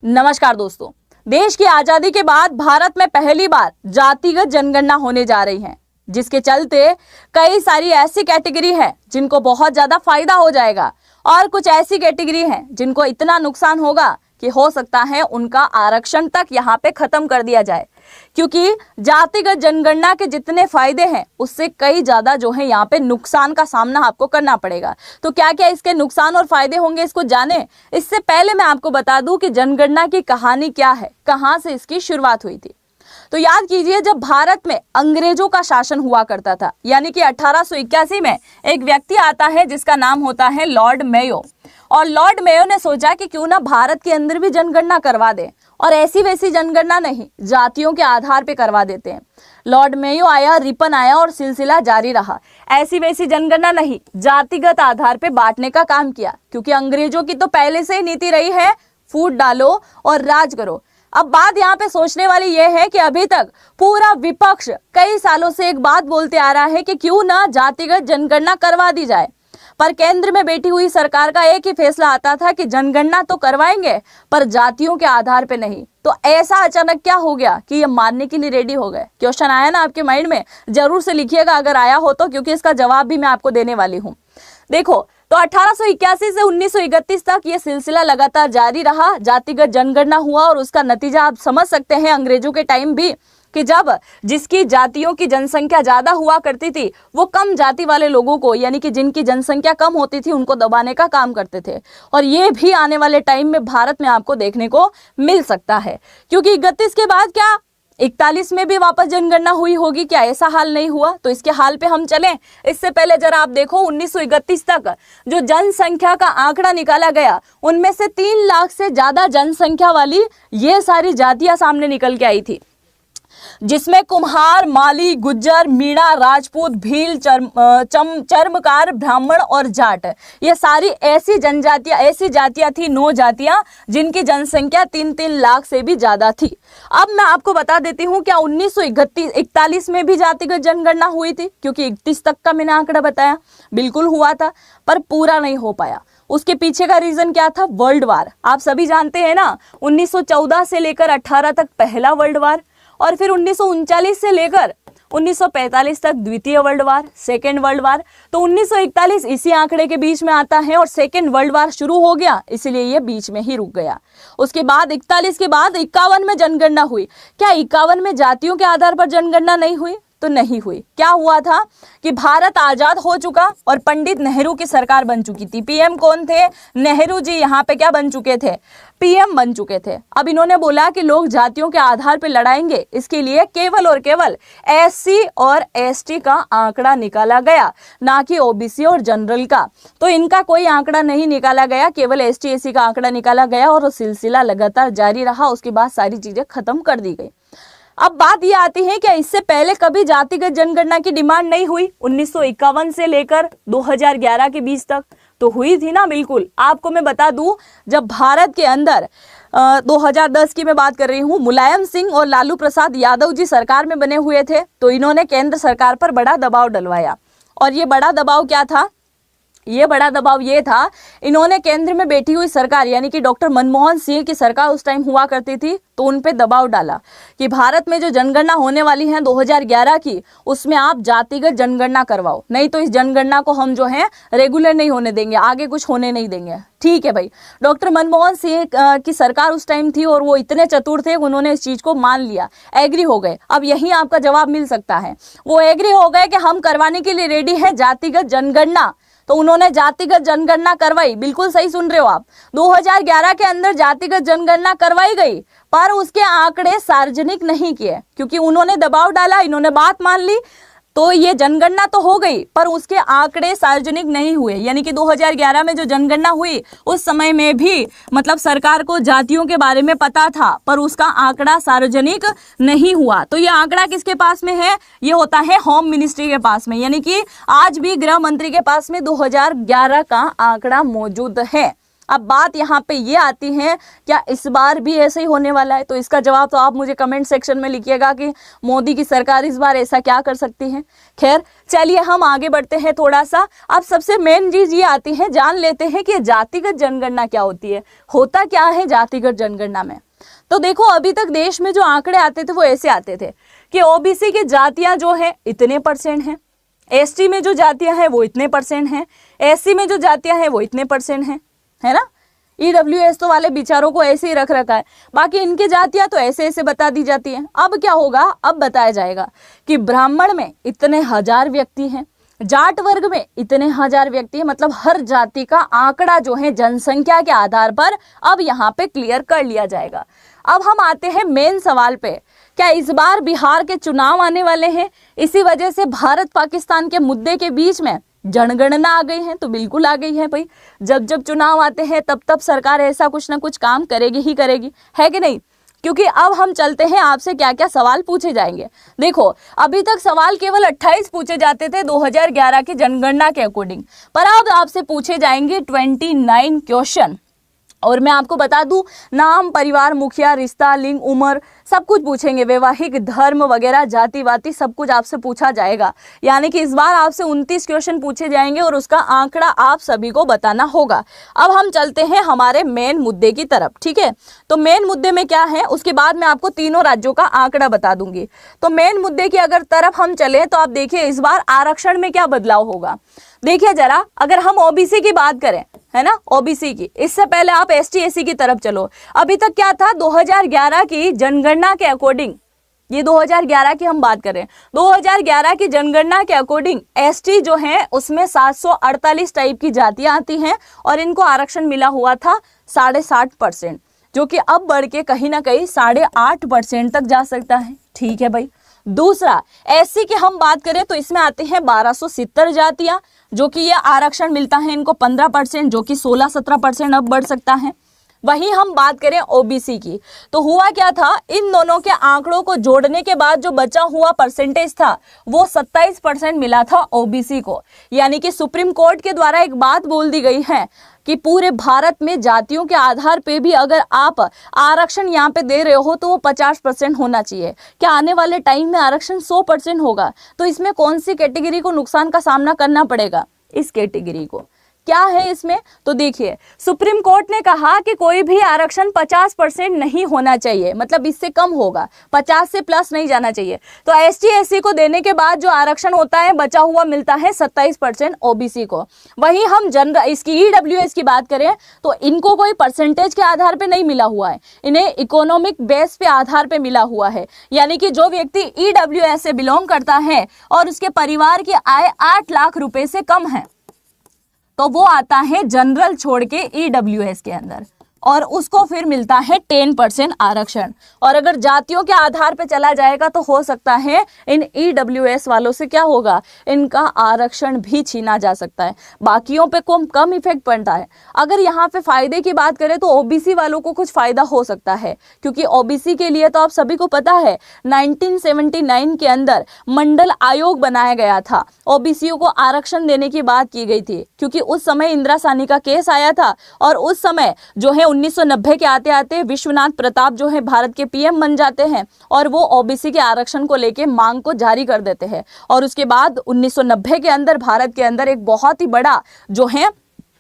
नमस्कार दोस्तों। देश की आजादी के बाद भारत में पहली बार जातिगत जनगणना होने जा रही है, जिसके चलते कई सारी ऐसी कैटेगरी है जिनको बहुत ज्यादा फायदा हो जाएगा और कुछ ऐसी कैटेगरी है जिनको इतना नुकसान होगा कि हो सकता है उनका आरक्षण तक यहाँ पे खत्म कर दिया जाए, क्योंकि जातिगत जनगणना के जितने फायदे हैं उससे कई ज्यादा जो है यहाँ पे नुकसान का सामना आपको करना पड़ेगा। तो क्या क्या इसके नुकसान और फायदे होंगे इसको जाने, इससे पहले मैं आपको बता दूं कि जनगणना की कहानी क्या है, कहां से इसकी शुरुआत हुई थी। तो याद कीजिए, जब भारत में अंग्रेजों का शासन हुआ करता था, यानी कि 1881 में एक व्यक्ति आता है जिसका नाम होता है लॉर्ड मेयो। और लॉर्ड मेयो ने सोचा कि क्यों ना भारत के अंदर भी जनगणना करवा दे, और ऐसी वैसी जनगणना नहीं, जातियों के आधार पे करवा देते हैं। लॉर्ड मेयो आया, रिपन आया और सिलसिला जारी रहा। ऐसी वैसी जनगणना नहीं, जातिगत आधार पे बांटने का काम किया, क्योंकि अंग्रेजों की तो पहले से ही नीति रही है, फूट डालो और राज करो। अब बात यहाँ पे सोचने वाली यह है कि अभी तक पूरा विपक्ष कई सालों से एक बात बोलते आ रहा है कि क्यों ना जातिगत जनगणना करवा दी जाए, पर केंद्र में बैठी हुई सरकार का एक ही फैसला आता था कि जनगणना तो करवाएंगे पर जातियों के आधार पे नहीं। तो ऐसा अचानक क्या हो गया कि ये मानने के लिए रेडी हो गए? क्वेश्चन आया ना आपके माइंड में? जरूर से लिखिएगा अगर आया हो तो, क्योंकि इसका जवाब भी मैं आपको देने वाली हूँ। देखो, तो 1881 से 1931 तक ये सिलसिला लगातार जारी रहा, जातिगत जनगणना हुआ और उसका नतीजा आप समझ सकते हैं अंग्रेजों के टाइम भी, कि जब जिसकी जातियों की जनसंख्या ज्यादा हुआ करती थी वो कम जाति वाले लोगों को, यानी कि जिनकी जनसंख्या कम होती थी, उनको दबाने का काम करते थे। और ये भी आने वाले टाइम में भारत में आपको देखने को मिल सकता है, क्योंकि 31 के बाद क्या 41 में भी वापस जनगणना हुई होगी? क्या ऐसा हाल नहीं हुआ? तो इसके हाल पे हम चलें, इससे पहले जरा आप देखो 1931 तक जो जनसंख्या का आंकड़ा निकाला गया, उनमें से 3 लाख से ज्यादा जनसंख्या वाली ये सारी जातियां सामने निकल के आई थी, जिसमें कुम्हार, माली, गुज्जर, मीणा, राजपूत, भील, चर्मकार, ब्राह्मण और जाट, ये सारी ऐसी जनजातियां, ऐसी जातियां थी, 9 जातियां जिनकी जनसंख्या 3-3 लाख से भी ज्यादा थी। अब मैं आपको बता देती हूं, क्या 1941 में भी जातिगत जनगणना हुई थी? क्योंकि 31 तक का मैंने आंकड़ा बताया, बिल्कुल हुआ था, पर पूरा नहीं हो पाया। उसके पीछे का रीजन क्या था? World war. आप सभी जानते हैं ना, 1914 से लेकर 18 तक पहला वर्ल्ड वार, और फिर 1939 से लेकर 1945 तक द्वितीय world war, second world war. तो 1941 इसी आंकड़े के बीच में आता है और सेकेंड वर्ल्ड वार शुरू हो गया, इसलिए ये बीच में ही रुक गया। उसके बाद 41 के बाद 51 में जनगणना हुई। क्या 51 में जातियों के आधार पर जनगणना नहीं हुई? तो नहीं हुई। क्या हुआ था कि भारत आजाद हो चुका और पंडित नेहरू की सरकार बन चुकी थी। पीएम कौन थे? नेहरू जी यहाँ पे क्या बन चुके थे? पीएम बन चुके थे। अब इन्होंने बोला कि लोग जातियों के आधार पर लड़ाएंगे, इसके लिए केवल और केवल एससी और एसटी का आंकड़ा निकाला गया, ना कि ओबीसी और जनरल का। तो इनका कोई आंकड़ा नहीं निकाला गया, केवल एसटी एससी का आंकड़ा निकाला गया और सिलसिला लगातार जारी रहा। उसके बाद सारी चीजें खत्म कर दी गई। अब बात यह आती है कि इससे पहले कभी जातिगत जनगणना की डिमांड नहीं हुई? 1951 से लेकर 2011 के बीच तक तो हुई थी ना। बिल्कुल, आपको मैं बता दूं, जब भारत के अंदर 2010 की मैं बात कर रही हूं, मुलायम सिंह और लालू प्रसाद यादव जी सरकार में बने हुए थे, तो इन्होंने केंद्र सरकार पर बड़ा दबाव डलवाया। और ये बड़ा दबाव क्या था? ये बड़ा दबाव ये था, इन्होंने केंद्र में बैठी हुई सरकार, यानी कि डॉक्टर मनमोहन सिंह की सरकार उस टाइम हुआ करती थी, तो उन पे दबाव डाला कि भारत में जो जनगणना होने वाली है 2011 की, उसमें आप जातिगत जनगणना करवाओ, नहीं तो इस जनगणना को हम जो है रेगुलर नहीं होने देंगे, आगे कुछ होने नहीं देंगे। ठीक है भाई, डॉक्टर मनमोहन सिंह की सरकार उस टाइम थी और वो इतने चतुर थे, उन्होंने इस चीज को मान लिया, एग्री हो गए। अब यही आपका जवाब मिल सकता है, वो एग्री हो गए कि हम करवाने के लिए रेडी है जातिगत जनगणना, तो उन्होंने जातिगत जनगणना करवाई। बिल्कुल सही सुन रहे हो आप, 2011 के अंदर जातिगत जनगणना करवाई गई, पर उसके आंकड़े सार्वजनिक नहीं किए, क्योंकि उन्होंने दबाव डाला, इन्होंने बात मान ली, तो ये जनगणना तो हो गई पर उसके आंकड़े सार्वजनिक नहीं हुए। यानी कि 2011 में जो जनगणना हुई उस समय में भी मतलब सरकार को जातियों के बारे में पता था, पर उसका आंकड़ा सार्वजनिक नहीं हुआ। तो ये आंकड़ा किसके पास में है? ये होता है होम मिनिस्ट्री के पास में, यानी कि आज भी गृह मंत्री के पास में 2011 का आंकड़ा मौजूद है। अब बात यहाँ पे ये आती है, क्या इस बार भी ऐसे ही होने वाला है? तो इसका जवाब तो आप मुझे कमेंट सेक्शन में लिखिएगा कि मोदी की सरकार इस बार ऐसा क्या कर सकती है। खैर चलिए हम आगे बढ़ते हैं थोड़ा सा। अब सबसे मेन चीज ये आती है, जान लेते हैं कि जातिगत जनगणना क्या होती है, होता क्या है जातिगत जनगणना में। तो देखो अभी तक देश में जो आंकड़े आते थे वो ऐसे आते थे कि ओबीसी की जातियां जो है इतने % हैं, एसटी में जो जातियां हैं वो इतने % हैं, एससी में जो जातियां हैं वो इतने % हैं, है ना। ईडब्ल्यूएस तो वाले बेचारों को ऐसे ही रख रखा है, बाकी इनकी जातियां तो ऐसे ऐसे बता दी जाती हैं। अब क्या होगा, अब बताया जाएगा कि ब्राह्मण में इतने 1000 व्यक्ति हैं, जाट वर्ग में इतने 1000 व्यक्ति हैं, मतलब हर जाति का आंकड़ा जो है जनसंख्या के आधार पर अब यहाँ पे क्लियर कर लिया जाएगा। अब हम आते हैं मेन सवाल पे, क्या इस बार बिहार के चुनाव आने वाले हैं, इसी वजह से भारत पाकिस्तान के मुद्दे के बीच में जनगणना आ गई है? तो बिल्कुल आ गई है भाई। जब जब चुनाव आते हैं तब तब सरकार ऐसा कुछ ना कुछ काम करेगी ही करेगी, है कि नहीं। क्योंकि अब हम चलते हैं, आपसे क्या क्या सवाल पूछे जाएंगे। देखो अभी तक सवाल केवल 28 पूछे जाते थे 2011 की जनगणना के अकॉर्डिंग, पर अब आपसे पूछे जाएंगे 29 क्वेश्चन। और मैं आपको बता दूं, नाम, परिवार, मुखिया, रिश्ता, लिंग, उम्र सब कुछ पूछेंगे, वैवाहिक, धर्म वगैरह, जाति वाति सब कुछ आपसे पूछा जाएगा। यानी कि इस बार आपसे 29 क्वेश्चन पूछे जाएंगे और उसका आंकड़ा आप सभी को बताना होगा। अब हम चलते हैं हमारे मेन मुद्दे की तरफ, ठीक है। तो मेन मुद्दे में क्या है, उसके बाद मैं आपको तीनों राज्यों का आंकड़ा बता दूंगी। तो मेन मुद्दे की अगर तरफ हम चले तो आप देखिए इस बार आरक्षण में क्या बदलाव होगा। देखिए जरा, अगर हम ओबीसी की बात करें, है ना, ओबीसी की, इससे पहले आप एसटी एससी की तरफ चलो। अभी तक क्या था, 2011 की जनगणना के अकॉर्डिंग, ये 2011 की हम बात करें, 2011 की जनगणना के अकॉर्डिंग एसटी जो है उसमें 748 टाइप की जातियां आती हैं और इनको आरक्षण मिला हुआ था 60.5%, जो कि अब बढ़ के कहीं ना कहीं 8.5% तक जा सकता है। ठीक है भाई। दूसरा, एससी की हम बात करें तो इसमें आते हैं 1270 जातियां, जो कि ये आरक्षण मिलता है इनको 15%, जो कि 16-17% अब बढ़ सकता है। वहीं हम बात करें ओबीसी की, तो हुआ क्या था, इन दोनों के आंकड़ों को जोड़ने के बाद जो बचा हुआ परसेंटेज था वो 27% मिला था ओबीसी को। यानी कि सुप्रीम कोर्ट के द्वारा एक बात बोल दी गई है कि पूरे भारत में जातियों के आधार पे भी अगर आप आरक्षण यहाँ पे दे रहे हो तो वो 50% होना चाहिए। क्या आने वाले टाइम में आरक्षण 100% होगा? तो इसमें कौन सी कैटेगरी को नुकसान का सामना करना पड़ेगा? इस कैटेगरी को। क्या है इसमें, तो देखिए सुप्रीम कोर्ट ने कहा कि कोई भी आरक्षण 50% नहीं होना चाहिए, मतलब इससे कम होगा, 50 से प्लस नहीं जाना चाहिए। तो एसटी एससी को देने के बाद जो आरक्षण होता है बचा हुआ मिलता है 27% ओबीसी को। वहीं हम जनरल इसकी ईडब्ल्यूएस की बात करें तो इनको कोई परसेंटेज के आधार पे नहीं मिला हुआ है, इन्हें इकोनॉमिक बेस पे आधार पे मिला हुआ है। यानी कि जो व्यक्ति ईडब्ल्यूएस से बिलोंग करता है और उसके परिवार की आय 8 लाख रुपए से कम है तो वो आता है जनरल छोड़ के ईडब्ल्यूएस के अंदर और उसको फिर मिलता है 10% आरक्षण। और अगर जातियों के आधार पे चला जाएगा तो हो सकता है इन ईडब्ल्यूएस वालों से क्या होगा, इनका आरक्षण भी छीना जा सकता है, बाकियों पे कम इफेक्ट पड़ता है। अगर यहाँ पे फायदे की बात करें तो ओबीसी वालों को कुछ फायदा हो सकता है, क्योंकि ओबीसी के लिए तो आप सभी को पता है 1979 के अंदर मंडल आयोग बनाया गया था, ओबीसी को आरक्षण देने की बात की गई थी, क्योंकि उस समय इंदिरा साहनी का केस आया था और उस समय जो है 1990 के आते आते विश्वनाथ प्रताप जो है भारत के पीएम बन जाते हैं और वो ओबीसी के आरक्षण को लेके मांग को जारी कर देते हैं। और उसके बाद 1990 के अंदर भारत के अंदर एक बहुत ही बड़ा जो है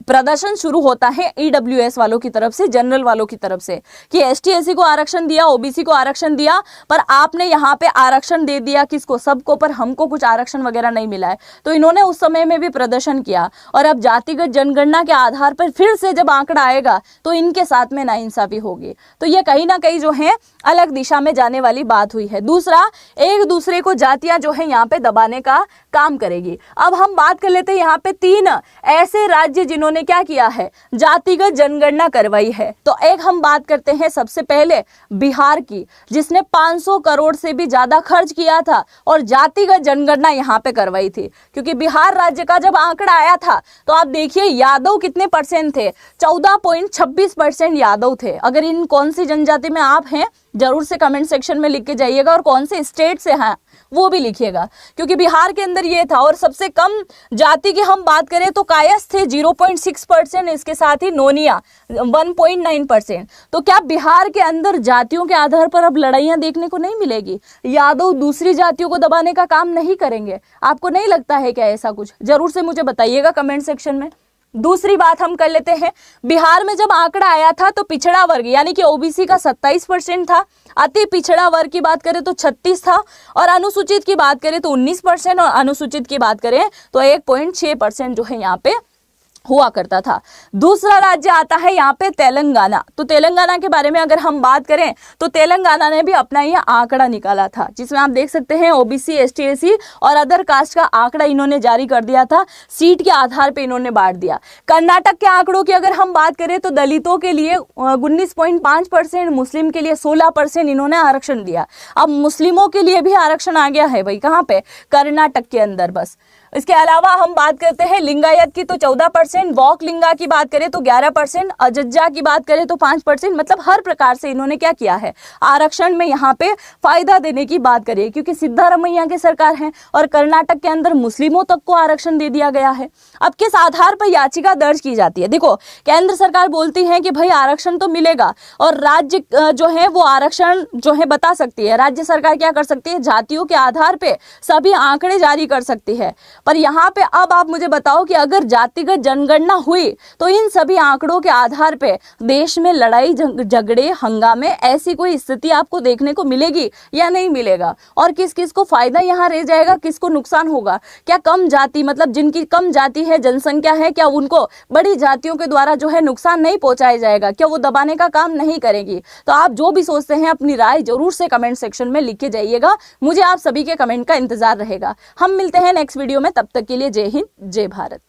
प्रदर्शन शुरू होता है ईडब्ल्यूएस वालों की तरफ से, जनरल वालों की तरफ से, कि एसटी एससी को आरक्षण दिया, ओबीसी को आरक्षण दिया, पर आपने यहाँ पे आरक्षण दे दिया किसको, सबको, पर हमको कुछ आरक्षण वगैरह नहीं मिला है। तो इन्होंने उस समय में भी प्रदर्शन किया और अब जातिगत जनगणना के आधार पर फिर से जब आंकड़ा आएगा तो इनके साथ में नाइंसाफी होगी। तो ये कहीं ना कहीं जो है अलग दिशा में जाने वाली बात हुई है। दूसरा, एक दूसरे को जातियां जो है यहाँ पे दबाने का काम करेगी। अब हम बात कर लेते हैं यहाँ पे 3 ऐसे राज्य जिन्होंने क्या किया है, जातिगत जनगणना करवाई है। तो एक हम बात करते हैं सबसे पहले बिहार की, जिसने 500 करोड़ से भी ज्यादा खर्च किया था और जातिगत जनगणना यहाँ पे करवाई थी। क्योंकि बिहार राज्य का जब आंकड़ा आया था तो आप देखिए यादव कितने परसेंट थे, 14.26% यादव थे। अगर इन कौन सी जनजाति में आप हैं, जरूर से कमेंट सेक्शन में लिख के जाइएगा, और कौन से स्टेट से हैं वो भी लिखिएगा, क्योंकि बिहार के अंदर ये था। और सबसे कम जाति की हम बात करें तो कायस्थ थे 0.6%, इसके साथ ही नोनिया 1.9%। तो क्या बिहार के अंदर जातियों के आधार पर अब लड़ाइयां देखने को नहीं मिलेगी? यादव दूसरी जातियों को दबाने का काम नहीं करेंगे? आपको नहीं लगता है क्या ऐसा कुछ? जरूर से मुझे बताइएगा कमेंट सेक्शन में। दूसरी बात हम कर लेते हैं, बिहार में जब आंकड़ा आया था तो पिछड़ा वर्ग यानी कि ओबीसी का 27% था, अति पिछड़ा वर्ग की बात करें तो 36 था, और अनुसूचित की बात करें तो 19%, और अनुसूचित की बात करें तो 1.6% जो है यहाँ पे हुआ करता था। दूसरा राज्य आता है यहाँ पे तेलंगाना। तो तेलंगाना के बारे में अगर हम बात करें तो तेलंगाना ने भी अपना ये आंकड़ा निकाला था, जिसमें आप देख सकते हैं ओबीसी, एसटी, एसी और अदर कास्ट का आंकड़ा इन्होंने जारी कर दिया था, सीट के आधार पे इन्होंने बांट दिया। कर्नाटक के आंकड़ों की अगर हम बात करें तो दलितों के लिए 19.5%, मुस्लिम के लिए 16% इन्होंने आरक्षण दिया। अब मुस्लिमों के लिए भी आरक्षण आ गया है भाई, कहाँ पे? कर्नाटक के अंदर बस। इसके अलावा हम बात करते हैं लिंगायत की तो 14%, वॉक लिंगा की बात करें तो 11%, अजज्जा की बात करें तो 5%। मतलब हर प्रकार से इन्होंने क्या किया है, आरक्षण में यहाँ पे फायदा देने की बात करिए, क्योंकि सिद्धारमैया की सरकार है और कर्नाटक के अंदर मुस्लिमों तक को आरक्षण दे दिया गया है। अब किस आधार पर याचिका दर्ज की जाती है? देखो, केंद्र सरकार बोलती है कि भाई आरक्षण तो मिलेगा, और राज्य जो है वो आरक्षण जो है बता सकती है। राज्य सरकार क्या कर सकती है, जातियों के आधार पे सभी आंकड़े जारी कर सकती है। पर यहाँ पे अब आप मुझे बताओ कि अगर जातिगत जनगणना हुई तो इन सभी आंकड़ों के आधार पे देश में लड़ाई झगड़े हंगामे ऐसी कोई स्थिति आपको देखने को मिलेगी या नहीं मिलेगा? और किस किस को फायदा यहाँ रह जाएगा, किसको नुकसान होगा? क्या कम जाति, मतलब जिनकी कम जाति है, जनसंख्या है, क्या उनको बड़ी जातियों के द्वारा जो है नुकसान नहीं पहुंचाया जाएगा? क्या वो दबाने का काम नहीं करेगी? तो आप जो भी सोचते हैं अपनी राय जरूर से कमेंट सेक्शन में लिख के जाइएगा। मुझे आप सभी के कमेंट का इंतजार रहेगा। हम मिलते हैं नेक्स्ट वीडियो में, तब तक के लिए जय हिंद, जय भारत।